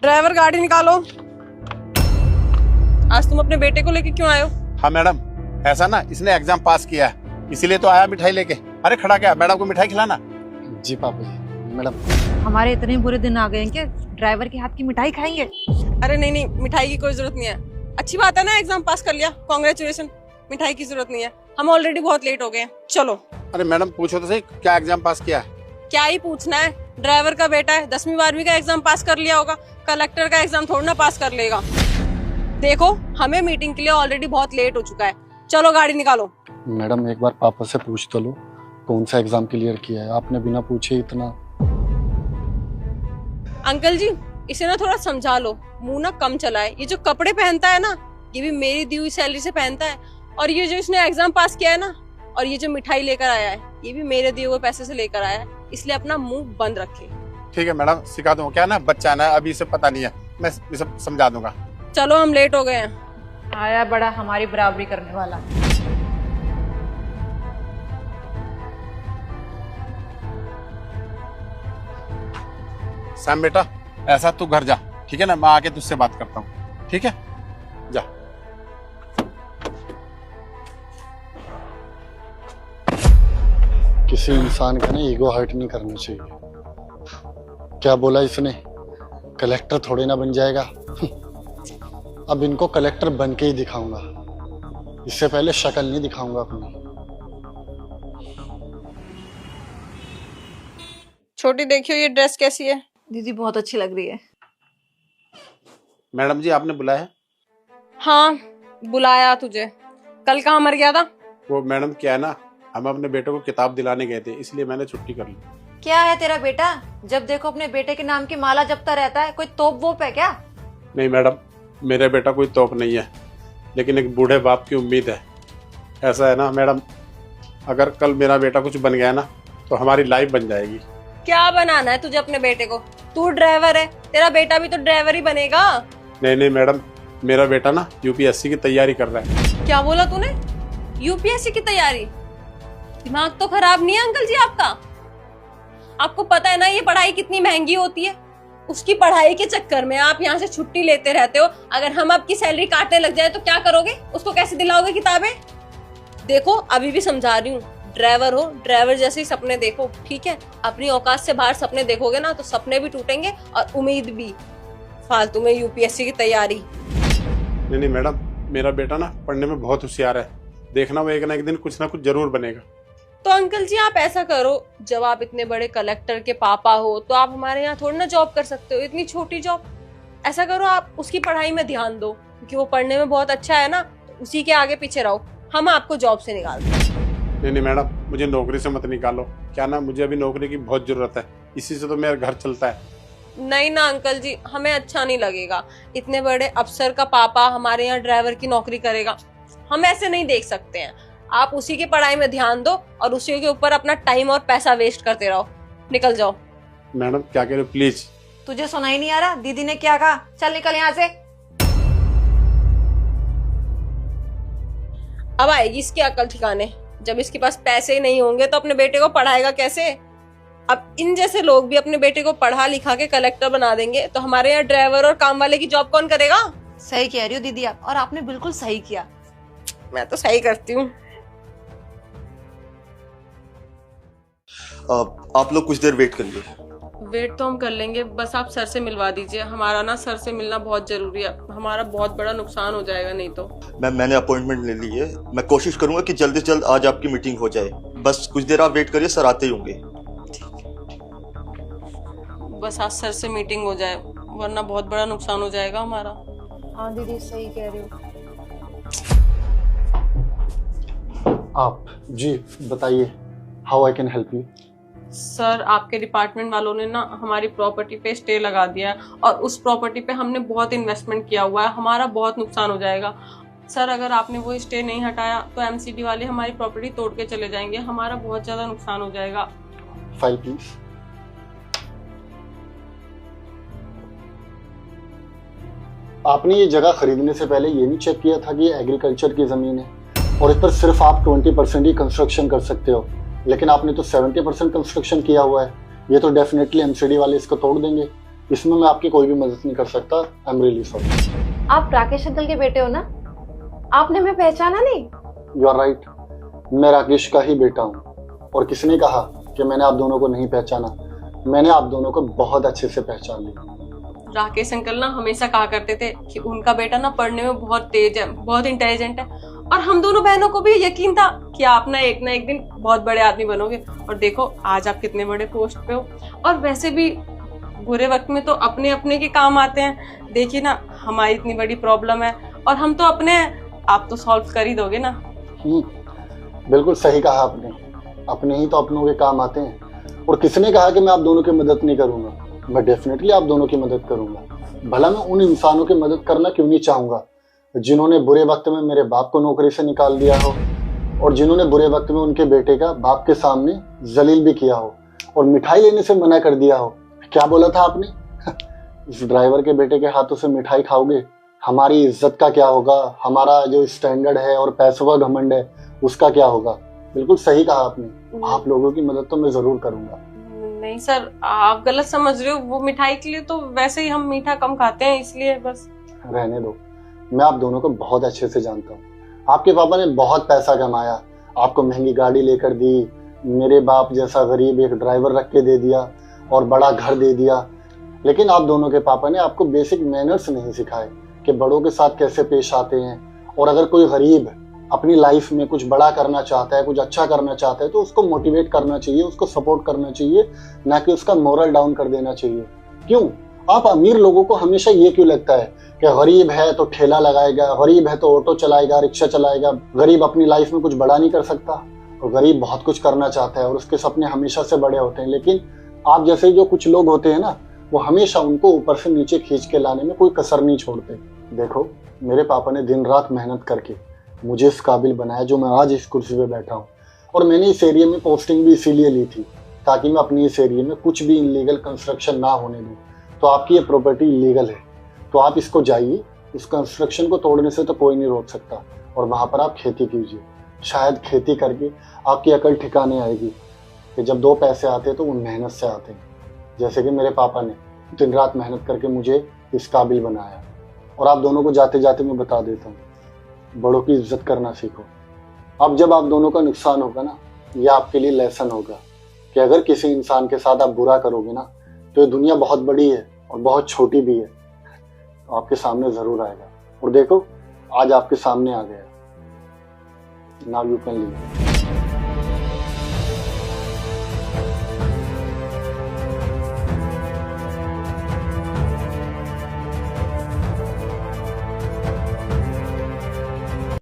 Driver गाड़ी निकालो। आज तुम अपने बेटे को लेके क्यों आए हो? हाँ मैडम, ऐसा ना इसने एग्जाम पास किया है इसीलिए तो आया मिठाई लेके। अरे खड़ा क्या, मैडम को मिठाई खिलाना। जी पापा जी। मैडम हमारे इतने बुरे दिन आ गए हैं कि ड्राइवर के हाथ की मिठाई खाएंगे? अरे नहीं नहीं, मिठाई की कोई जरूरत नहीं है। अच्छी बात है ना, एग्जाम पास कर लिया, कांग्रेचुलेशन। मिठाई की जरूरत नहीं है, हम ऑलरेडी बहुत लेट हो गए हैं। चलो। अरे मैडम पूछो तो सही, क्या एग्जाम पास किया है? क्या ही पूछना है, ड्राइवर का बेटा है, 10वीं 12वीं का एग्जाम पास कर लिया होगा। कलेक्टर का एग्जाम थोड़ा ना पास कर लेगा। देखो हमें मीटिंग के लिए ऑलरेडी बहुत लेट हो चुका है। चलो गाड़ी निकालो। मैडम एक बार पापा से पूछ तो लो कौन सा एग्जाम क्लियर किया है, आपने बिना पूछे इतना। अंकल जी इसे ना थोड़ा समझा लो, मुंह ना कम चलाए। ये जो कपड़े पहनता है ना, ये भी मेरी दी हुई सैलरी से पहनता है। और ये जो इसने एग्जाम पास किया है ना, और ये जो मिठाई लेकर आया है, ये भी मेरे दिए हुए पैसे से लेकर आया है। इसलिए अपना मुंह बंद रखे। ठीक है मैडम, सिखा दूंगा। क्या ना बच्चा है ना, अभी इसे पता नहीं है, मैं इसे समझा दूंगा। चलो हम लेट हो गए हैं। आया बड़ा हमारी बराबरी करने वाला। सैम बेटा, ऐसा तू घर जा, ठीक है ना? मैं आके तुझसे बात करता हूँ, ठीक है? जा। किसी इंसान का ना ईगो हर्ट नहीं करना चाहिए। क्या बोला इसने, कलेक्टर थोड़े ना बन जाएगा। अब इनको कलेक्टर बन के ही दिखाऊंगा, इससे पहले शक्ल नहीं दिखाऊंगा अपनी। छोटी देखियो ये ड्रेस कैसी है? दीदी बहुत अच्छी लग रही है। मैडम जी आपने बुलाया है? हाँ बुलाया तुझे। कल कहाँ मर गया था? वो मैडम क्या है ना, हम अपने बेटे को किताब दिलाने गए थे, इसलिए मैंने छुट्टी कर ली। क्या है तेरा बेटा, जब देखो अपने बेटे के नाम की माला जपता रहता है, कोई तोप वोप है क्या? नहीं मैडम, मेरा बेटा कोई तोप नहीं है, लेकिन एक बूढ़े बाप की उम्मीद है। ऐसा है ना मैडम, अगर कल मेरा बेटा कुछ बन गया ना तो हमारी लाइफ बन जाएगी। क्या बनाना है तुझे अपने बेटे को? तू ड्राइवर है, तेरा बेटा भी तो ड्राइवर ही बनेगा। नहीं नहीं मैडम, मेरा बेटा ना यूपीएससी की तैयारी कर रहा है। क्या बोला तूने? यूपीएससी की तैयारी? दिमाग तो खराब नहीं है अंकल जी आपका? आपको पता है ना ये पढ़ाई कितनी महंगी होती है? उसकी पढ़ाई के चक्कर में आप यहाँ से छुट्टी लेते रहते हो। अगर हम आपकी सैलरी काटने लग जाए तो क्या करोगे? उसको कैसे दिलाओगे किताबें? देखो अभी भी समझा रही हूँ, ड्राइवर हो, ड्राइवर जैसे ही सपने देखो, ठीक है? अपनी औकात से बाहर सपने देखोगे ना तो सपने भी टूटेंगे और उम्मीद भी। फालतू में यूपीएससी की तैयारी। नहीं नहीं मैडम, मेरा बेटा ना पढ़ने में बहुत होशियार है, देखना वो एक ना एक दिन कुछ ना कुछ जरूर बनेगा। तो अंकल जी आप ऐसा करो, जब आप इतने बड़े कलेक्टर के पापा हो तो आप हमारे यहाँ थोड़ी ना जॉब कर सकते हो, इतनी छोटी जॉब। ऐसा करो आप उसकी पढ़ाई में ध्यान दो, क्योंकि वो पढ़ने में बहुत अच्छा है ना, तो उसी के आगे पीछे रहो। हम आपको जॉब से निकाल दें। नहीं नहीं मैडम, मुझे नौकरी से मत निकालो। क्या ना, मुझे अभी नौकरी की बहुत जरूरत है, इसी से तो मेरा घर चलता है। नहीं ना अंकल जी, हमें अच्छा नहीं लगेगा। इतने बड़े अफसर का पापा हमारे यहाँ ड्राइवर की नौकरी करेगा, हम ऐसे नहीं देख सकते हैं। आप उसी की पढ़ाई में ध्यान दो और उसी के ऊपर अपना टाइम और पैसा वेस्ट करते रहो। निकल जाओ। मैडम क्या कह रहे हो, प्लीज। तुझे सुनाई नहीं आ रहा दीदी ने क्या कहा? चल निकल यहाँ से। अब आएगी इसकी अकल ठिकाने। जब इसके पास पैसे ही नहीं होंगे तो अपने बेटे को पढ़ाएगा कैसे? अब इन जैसे लोग भी अपने बेटे को पढ़ा लिखा के कलेक्टर बना देंगे तो हमारे यहाँ ड्राइवर और काम वाले की जॉब कौन करेगा? सही कह रही हो दीदी आप, और आपने बिल्कुल सही किया। मैं तो सही करती हूँ। आप लोग कुछ देर वेट करिए। वेट तो हम कर लेंगे, बस आप सर से मिलवा दीजिए। हमारा ना सर से मिलना बहुत जरूरी है, हमारा बहुत बड़ा नुकसान हो जाएगा नहीं तो। मैम मैंने अपॉइंटमेंट ले ली है, मैं कोशिश करूंगा कि जल्द से जल्द आज आपकी मीटिंग हो जाए। बस कुछ देर आप वेट करिए, सर आते ही होंगे। बस आज सर से मीटिंग हो जाए, वरना बहुत बड़ा नुकसान हो जाएगा हमारा। हाँ दीदी सही कह रही हो। आप जी बताइए, how I can help you? Sir आपके डिपार्टमेंट वालों ने ना हमारी प्रॉपर्टी पे स्टे लगा दिया है और उस प्रॉपर्टी पे हमने बहुत इन्वेस्टमेंट किया हुआ है, हमारा बहुत नुकसान हो जाएगा। सर अगर आपने वो स्टे नहीं हटाया तो एमसीडी वाले हमारी प्रॉपर्टी तोड़ के चले जाएंगे, हमारा बहुत ज्यादा नुकसान हो जाएगा। File please. आपने ये जगह खरीदने से पहले ये नहीं चेक किया था कि ये एग्रीकल्चर की जमीन है और इस पर सिर्फ आप 20% ही कंस्ट्रक्शन कर सकते हो, लेकिन आपने तो 70% कंस्ट्रक्शन किया हुआ है। ये तो डेफिनेटली एमसीडी वाले इसको तोड़ देंगे। इसमें मैं आपकी कोई भी मदद नहीं कर सकता। I am really sorry. आप राकेश अंकल के बेटे हो ना? आपने हमें पहचाना नहीं? यू आर राइट, मैं राकेश का ही बेटा हूँ। और किसने कहा कि मैंने आप दोनों को नहीं पहचाना? मैंने आप दोनों को बहुत अच्छे से पहचान लिया। राकेश अंकल ना हमेशा कहा करते थे कि उनका बेटा ना पढ़ने में बहुत तेज है, बहुत इंटेलिजेंट है, और हम दोनों बहनों को भी यकीन था कि आप ना एक दिन बहुत बड़े आदमी बनोगे। और देखो आज आप कितने बड़े पोस्ट पे हो। और वैसे भी बुरे वक्त में तो अपने अपने के काम आते हैं। देखिए ना, हमारी इतनी बड़ी प्रॉब्लम है और हम तो अपने हैं, आप तो सॉल्व कर ही दोगे ना। बिल्कुल सही कहा आपने, अपने ही तो अपनों के काम आते हैं। और किसने कहा कि मैं आप दोनों की मदद नहीं करूंगा? मैं डेफिनेटली आप दोनों की मदद करूंगा। भला मैं उन इंसानों की मदद करना क्यों नहीं चाहूंगा जिन्होंने बुरे वक्त में मेरे बाप को नौकरी से निकाल दिया हो, और जिन्होंने बुरे वक्त में उनके बेटे का बाप के सामने जलील भी किया हो और मिठाई लेने से मना कर दिया हो। क्या बोला था आपने? इस ड्राइवर के बेटे के हाथों से मिठाई खाओगे, हमारी इज्जत का क्या होगा, हमारा जो स्टैंडर्ड है और पैसों का घमंड है उसका क्या होगा? बिल्कुल सही कहा आपने, आप लोगों की मदद तो मैं जरूर करूंगा। नहीं सर, आप गलत समझ रहे हो। वो मिठाई के लिए तो वैसे ही हम मीठा कम खाते हैं, इसलिए बस। रहने दो, मैं आप दोनों को बहुत अच्छे से जानता हूँ। आपके पापा ने बहुत पैसा कमाया, आपको महंगी गाड़ी लेकर दी, मेरे बाप जैसा गरीब एक ड्राइवर रख के दे दिया और बड़ा घर दे दिया। लेकिन आप दोनों के पापा ने आपको बेसिक मैनर्स नहीं सिखाए कि बड़ों के साथ कैसे पेश आते हैं। और अगर कोई गरीब अपनी लाइफ में कुछ बड़ा करना चाहता है, कुछ अच्छा करना चाहता है, तो उसको मोटिवेट करना चाहिए, उसको सपोर्ट करना चाहिए, ना कि उसका मोरल डाउन कर देना चाहिए। क्यों? आप अमीर लोगों को हमेशा ये क्यों लगता है कि गरीब है तो ठेला लगाएगा, गरीब है तो ऑटो चलाएगा, रिक्शा चलाएगा, गरीब अपनी लाइफ में कुछ बड़ा नहीं कर सकता? और गरीब बहुत कुछ करना चाहता है और उसके सपने हमेशा से बड़े होते हैं। लेकिन आप जैसे जो कुछ लोग होते हैं ना, वो हमेशा उनको ऊपर से नीचे खींच के लाने में कोई कसर नहीं छोड़ते। देखो, मेरे पापा ने दिन रात मेहनत करके मुझे इस काबिल बनाया जो मैं आज इस कुर्सी पे बैठा हूँ। और मैंने इस एरिया में पोस्टिंग भी इसीलिए ली थी ताकि मैं अपनी इस एरिया में कुछ भी इलीगल कंस्ट्रक्शन ना होने दूँ। तो आपकी ये प्रॉपर्टी इलीगल है, तो आप इसको जाइए, इस कंस्ट्रक्शन को तोड़ने से तो कोई नहीं रोक सकता, और वहाँ पर आप खेती कीजिए। शायद खेती करके आपकी अकल ठिकाने आएगी कि जब दो पैसे आते हैं तो वो मेहनत से आते हैं। जैसे कि मेरे पापा ने दिन रात मेहनत करके मुझे इस काबिल बनाया। और आप दोनों को जाते जाते मैं बता देता हूँ, बड़ों की इज्जत करना सीखो। अब जब आप दोनों का नुकसान होगा ना, यह आपके लिए लेसन होगा कि अगर किसी इंसान के साथ आप बुरा करोगे ना, तो ये दुनिया बहुत बड़ी है और बहुत छोटी भी है, तो आपके सामने जरूर आएगा। और देखो, आज आपके सामने आ गया। Now you can leave.